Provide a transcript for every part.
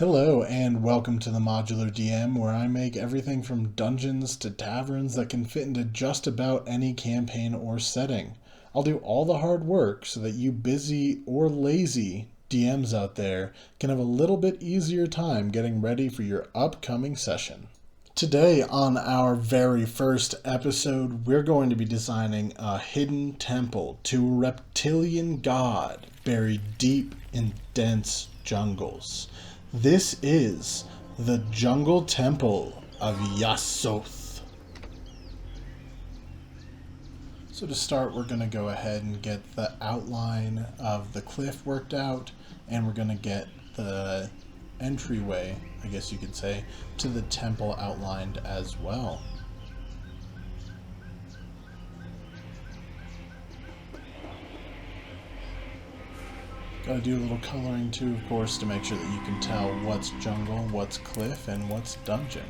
Hello and welcome to the Modular DM, where I make everything from dungeons to taverns that can fit into just about any campaign or setting. I'll do all the hard work so that you busy or lazy DMs out there can have a little bit easier time getting ready for your upcoming session. Today, on our very first episode, we're going to be designing a hidden temple to a reptilian god buried deep in dense jungles. This is the Jungle Temple of Yassoth. So to start, we're going to go ahead and get the outline of the cliff worked out, and we're going to get the entryway, I guess you could say, to the temple outlined as well. Gotta do a little coloring too, of course, to make sure that you can tell what's jungle, what's cliff, and what's dungeon.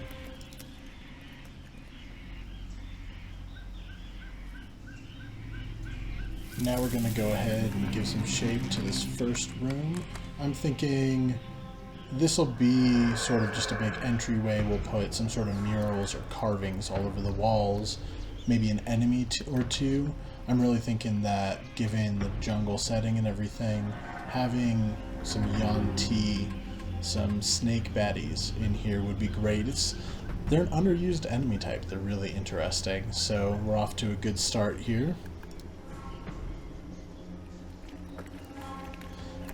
Now we're gonna go ahead and give some shape to this first room. I'm thinking this will be sort of just a big entryway. We'll put some sort of murals or carvings all over the walls, maybe an enemy or two. I'm really thinking that, given the jungle setting and everything, having some Yuan-Ti, some snake baddies in here would be great. They're an underused enemy type. They're really interesting. So we're off to a good start here.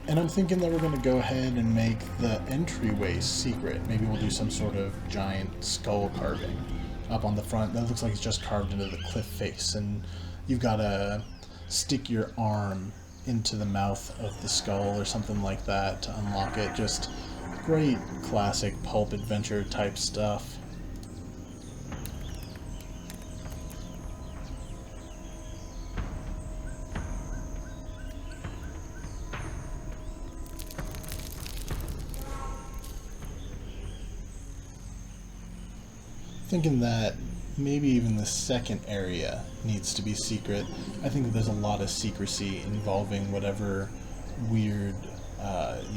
And I'm thinking that we're going to go ahead and make the entryway secret. Maybe we'll do some sort of giant skull carving up on the front. That looks like it's just carved into the cliff face, and you've got to stick your arm into the mouth of the skull or something like that to unlock it. Just great classic pulp adventure type stuff. Thinking that maybe even the second area needs to be secret. I think that there's a lot of secrecy involving whatever weird,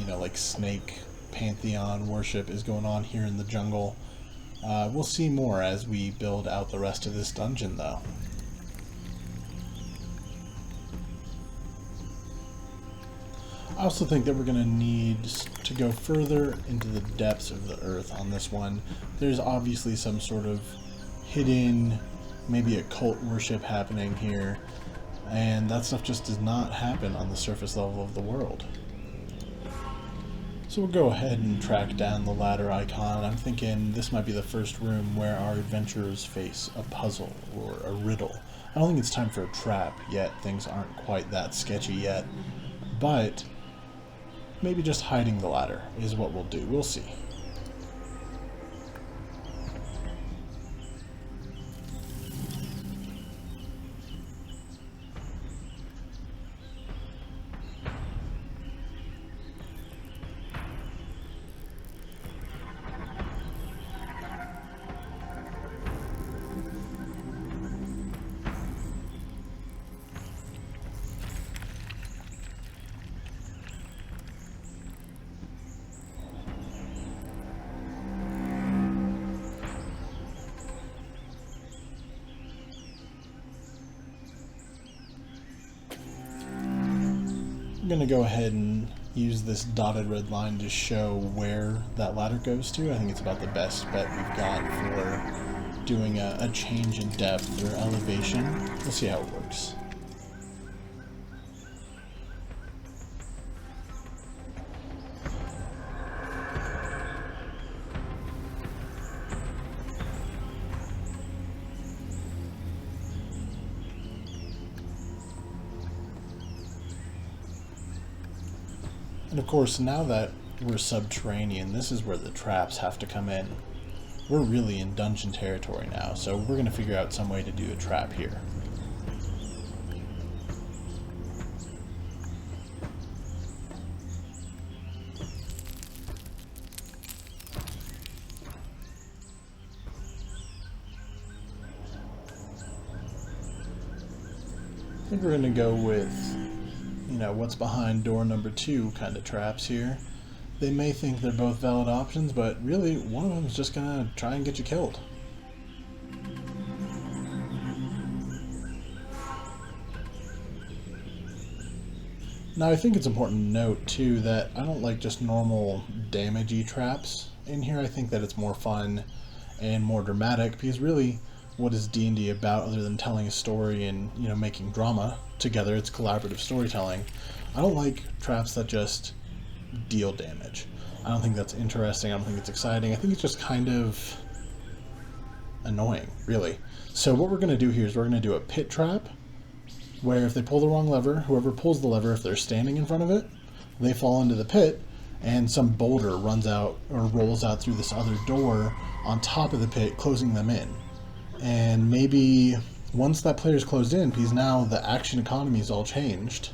like snake pantheon worship is going on here in the jungle. We'll see more as we build out the rest of this dungeon, though. I also think that we're going to need to go further into the depths of the earth on this one. There's obviously some sort of hidden, maybe occult worship happening here, and that stuff just does not happen on the surface level of the world. So we'll go ahead and track down the ladder icon. I'm thinking this might be the first room where our adventurers face a puzzle or a riddle. I don't think it's time for a trap yet. Things aren't quite that sketchy yet, but maybe just hiding the ladder is what we'll do. We'll see. I'm going to go ahead and use this dotted red line to show where that ladder goes to. I think it's about the best bet we've got for doing a change in depth or elevation. We'll see how it works. And of course, now that we're subterranean, this is where the traps have to come in. We're really in dungeon territory now, so we're going to figure out some way to do a trap here. I think we're going to go with, what's behind door number 2 kind of traps here. They may think they're both valid options, but really, one of them is just gonna try and get you killed. Now, I think it's important to note, too, that I don't like just normal damage-y traps in here. I think that it's more fun and more dramatic, because really, what is D&D about other than telling a story and, you know, making drama together? It's collaborative storytelling. I don't like traps that just deal damage. I don't think that's interesting. I don't think it's exciting. I think it's just kind of annoying, really. So what we're going to do here is we're going to do a pit trap, where if they pull the wrong lever, whoever pulls the lever, if they're standing in front of it, they fall into the pit, and some boulder runs out or rolls out through this other door on top of the pit, closing them in. And maybe once that player's closed in, because now the action economy is all changed,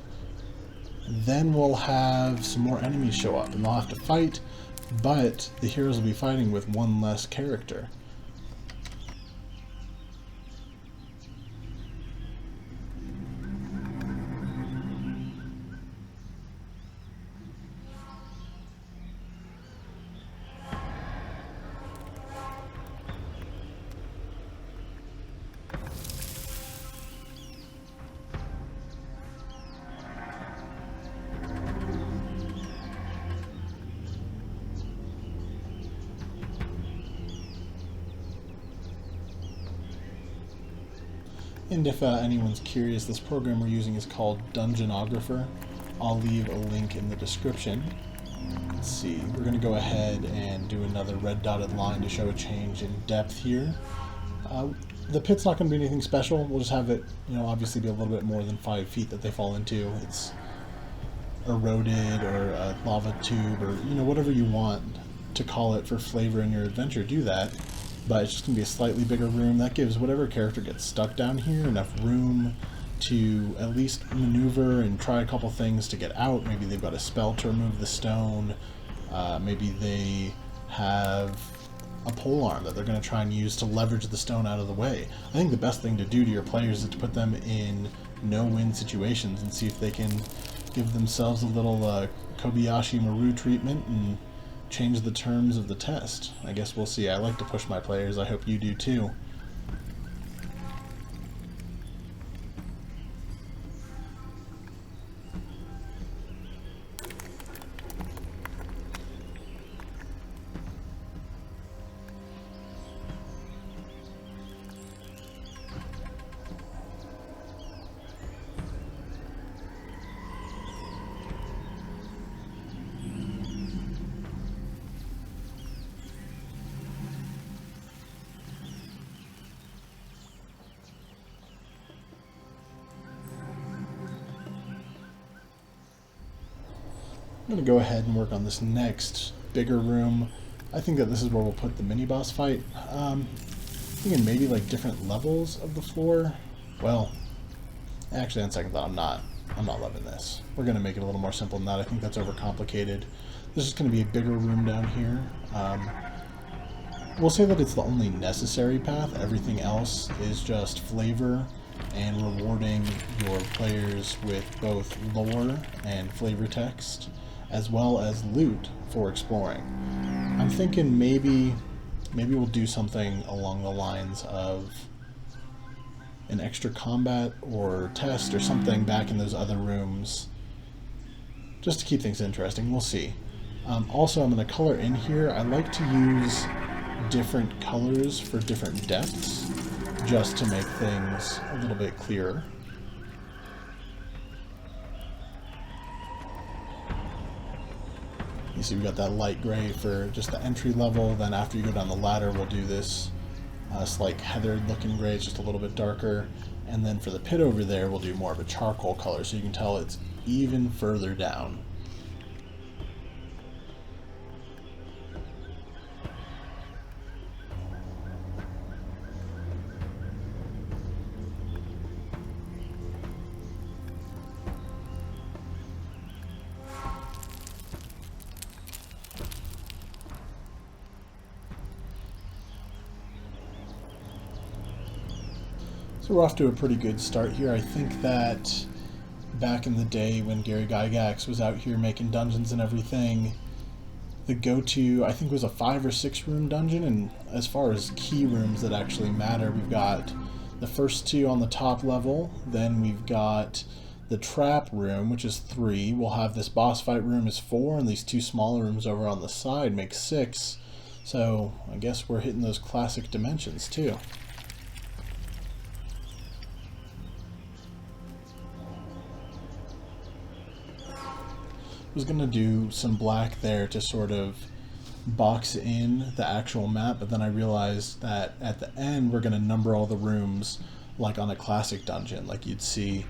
then we'll have some more enemies show up, and they'll have to fight, but the heroes will be fighting with one less character. And if anyone's curious, this program we're using is called Dungeonographer. I'll leave a link in the description. Let's see, we're going to go ahead and do another red dotted line to show a change in depth here. The pit's not going to be anything special. We'll just have it, you know, obviously be a little bit more than 5 feet that they fall into. It's eroded or a lava tube or, you know, whatever you want to call it for flavor in your adventure, do that. But it's just going to be a slightly bigger room. That gives whatever character gets stuck down here enough room to at least maneuver and try a couple things to get out. Maybe they've got a spell to remove the stone. Maybe they have a polearm that they're going to try and use to leverage the stone out of the way. I think the best thing to do to your players is to put them in no-win situations and see if they can give themselves a little Kobayashi Maru treatment and change the terms of the test. I guess we'll see. I like to push my players. I hope you do too. I'm going to go ahead and work on this next bigger room. I think that this is where we'll put the mini-boss fight. Thinking maybe like different levels of the floor. Well, actually on second thought, I'm not loving this. We're going to make it a little more simple than that. I think that's overcomplicated. This is going to be a bigger room down here. We'll say that it's the only necessary path. Everything else is just flavor and rewarding your players with both lore and flavor text, as well as loot for exploring. I'm thinking maybe we'll do something along the lines of an extra combat or test or something back in those other rooms, just to keep things interesting. We'll see. Also, I'm going to color in here. I like to use different colors for different depths, just to make things a little bit clearer. You see we got that light gray for just the entry level, then after you go down the ladder we'll do this slight heathered looking gray, it's just a little bit darker, and then for the pit over there we'll do more of a charcoal color so you can tell it's even further down. So we're off to a pretty good start here. I think that back in the day when Gary Gygax was out here making dungeons and everything, the go-to, I think, was a 5 or 6 room dungeon, and as far as key rooms that actually matter, we've got the first 2 on the top level, then we've got the trap room, which is 3. We'll have this boss fight room is 4, and these 2 smaller rooms over on the side make 6. So I guess we're hitting those classic dimensions too. I was going to do some black there to sort of box in the actual map, but then I realized that at the end we're going to number all the rooms like on a classic dungeon, like you'd see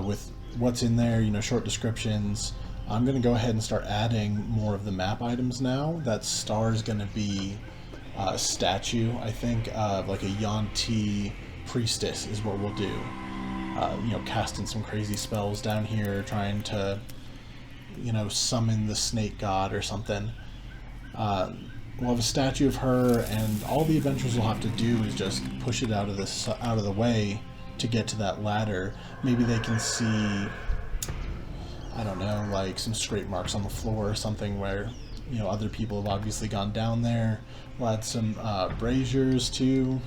with what's in there, you know, short descriptions. I'm going to go ahead and start adding more of the map items now. That star is going to be a statue, I think, of like a Yuan-Ti priestess is what we'll do. You know, casting some crazy spells down here, trying to, you know, summon the snake god or something. We'll have a statue of her, and all the adventurers will have to do is just push it out of the way to get to that ladder. Maybe they can see, I don't know, like some scrape marks on the floor or something where, you know, other people have obviously gone down there. We'll add some braziers too.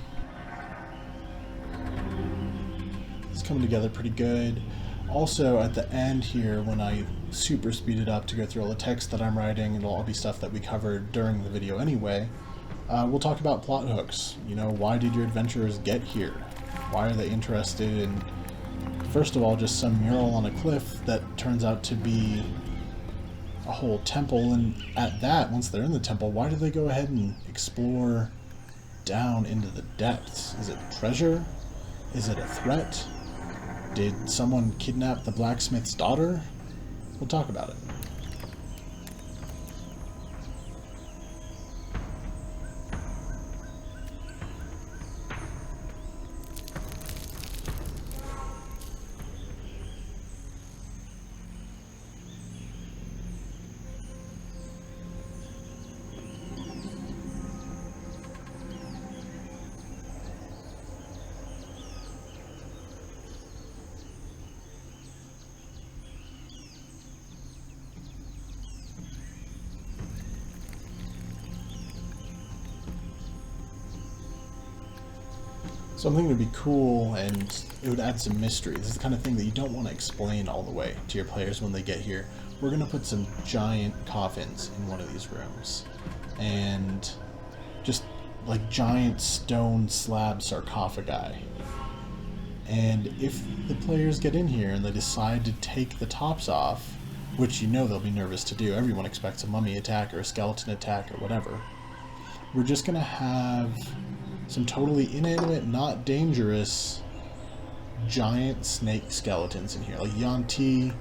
It's coming together pretty good. Also, at the end here, when I super speed it up to go through all the text that I'm writing, it'll all be stuff that we covered during the video anyway, we'll talk about plot hooks. You know, why did your adventurers get here? Why are they interested in, first of all, just some mural on a cliff that turns out to be a whole temple, and at that, once they're in the temple, why do they go ahead and explore down into the depths? Is it treasure? Is it a threat? Did someone kidnap the blacksmith's daughter? We'll talk about it. Something would be cool, and it would add some mystery. This is the kind of thing that you don't want to explain all the way to your players when they get here. We're going to put some giant coffins in one of these rooms, and just like giant stone slab sarcophagi. And if the players get in here and they decide to take the tops off, which you know they'll be nervous to do, everyone expects a mummy attack or a skeleton attack or whatever, we're just going to have some totally inanimate, not dangerous, giant snake skeletons in here, like Yuan-Ti,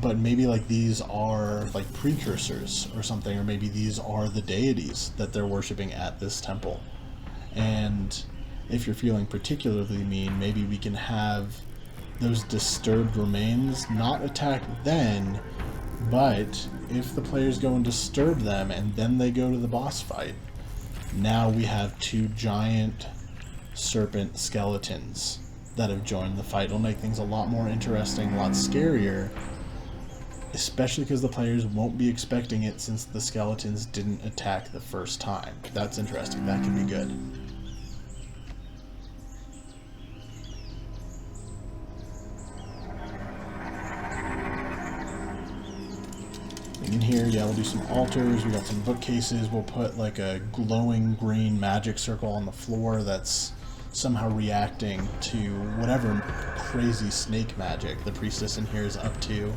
but maybe like these are like precursors or something, or maybe these are the deities that they're worshipping at this temple. And if you're feeling particularly mean, maybe we can have those disturbed remains not attack then, but if the players go and disturb them and then they go to the boss fight, now we have 2 giant serpent skeletons that have joined the fight. It'll make things a lot more interesting, a lot scarier, especially because the players won't be expecting it since the skeletons didn't attack the first time. That's interesting. That could be good. In here, yeah, we'll do some altars, we got some bookcases, we'll put like a glowing green magic circle on the floor that's somehow reacting to whatever crazy snake magic the priestess in here is up to.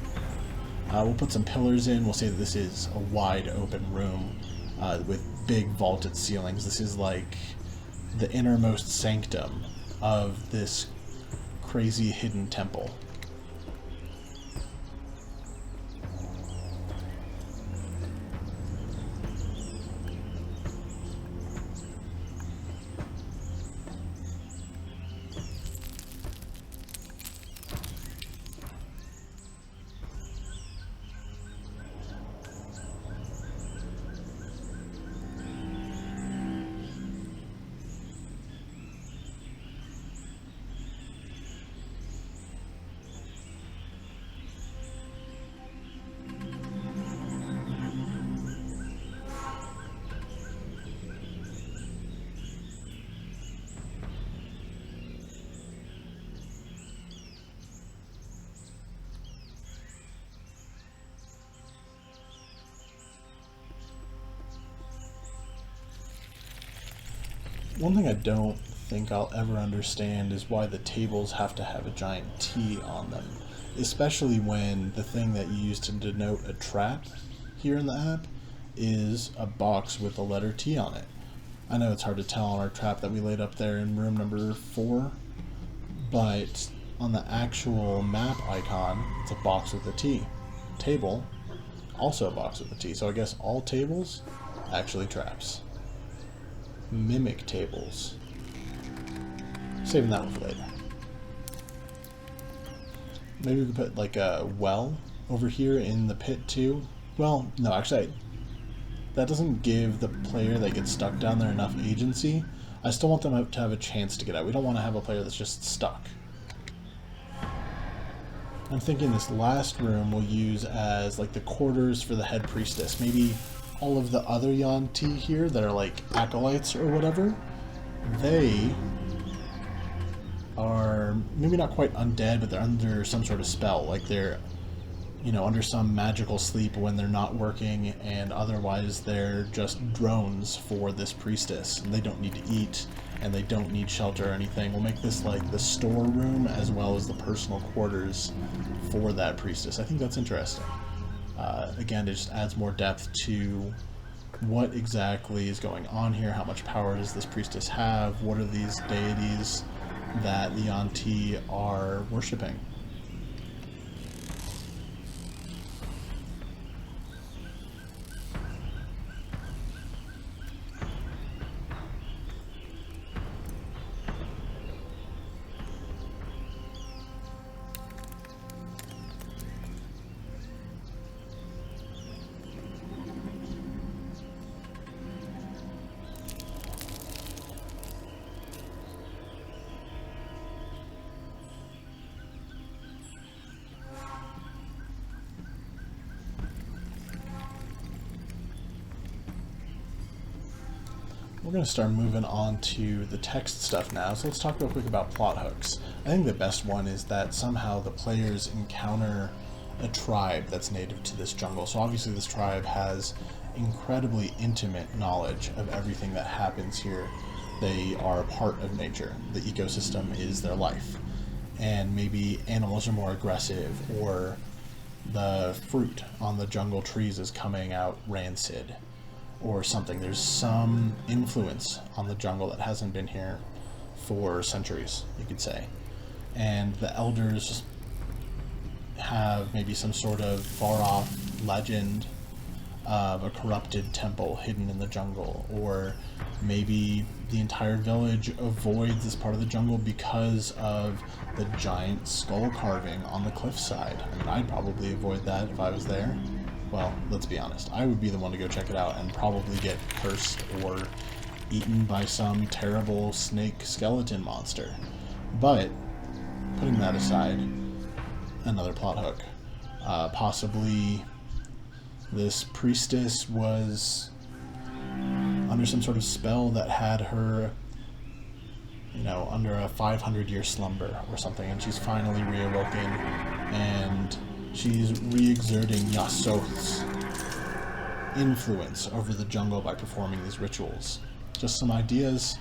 We'll put some pillars in, we'll say that this is a wide open room with big vaulted ceilings. This is like the innermost sanctum of this crazy hidden temple. One thing I don't think I'll ever understand is why the tables have to have a giant T on them, especially when the thing that you use to denote a trap here in the app is a box with the letter T on it. I know it's hard to tell on our trap that we laid up there in room number 4, but on the actual map icon, it's a box with a T. Table, also a box with a T. So I guess all tables, actually traps. Mimic tables. Saving that one for later. Maybe we could put like a well over here in the pit too. Well, no, actually, that doesn't give the player that gets stuck down there enough agency. I still want them to have a chance to get out. We don't want to have a player that's just stuck. I'm thinking this last room we'll use as like the quarters for the head priestess. Maybe all of the other Yuan-ti here that are like acolytes or whatever, they are maybe not quite undead, but they're under some sort of spell. Like they're, you know, under some magical sleep when they're not working, and otherwise they're just drones for this priestess. And they don't need to eat, and they don't need shelter or anything. We'll make this like the storeroom as well as the personal quarters for that priestess. I think that's interesting. Again, it just adds more depth to what exactly is going on here. How much power does this priestess have? What are these deities that the Yuan-ti are worshipping? We're going to start moving on to the text stuff now, so let's talk real quick about plot hooks. I think the best one is that somehow the players encounter a tribe that's native to this jungle. So obviously this tribe has incredibly intimate knowledge of everything that happens here. They are a part of nature. The ecosystem is their life. And maybe animals are more aggressive, or the fruit on the jungle trees is coming out rancid, or something. There's some influence on the jungle that hasn't been here for centuries, you could say. And the elders have maybe some sort of far-off legend of a corrupted temple hidden in the jungle, or maybe the entire village avoids this part of the jungle because of the giant skull carving on the cliffside. I mean, I'd probably avoid that if I was there. Well, let's be honest, I would be the one to go check it out and probably get cursed or eaten by some terrible snake skeleton monster. But, putting that aside, another plot hook. Possibly this priestess was under some sort of spell that had her, you know, under a 500-year slumber or something, and she's finally reawoken, and she's re-exerting Yassoth's influence over the jungle by performing these rituals. Just some ideas.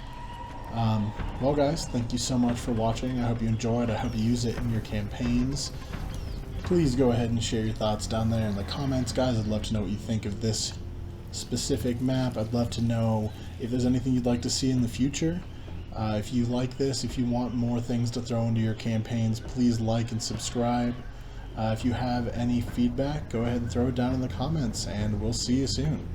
Well guys, thank you so much for watching. I hope you enjoyed. I hope you use it in your campaigns. Please go ahead and share your thoughts down there in the comments, guys. I'd love to know what you think of this specific map. I'd love to know if there's anything you'd like to see in the future. If you like this, if you want more things to throw into your campaigns, please like and subscribe. If you have any feedback, go ahead and throw it down in the comments, and we'll see you soon.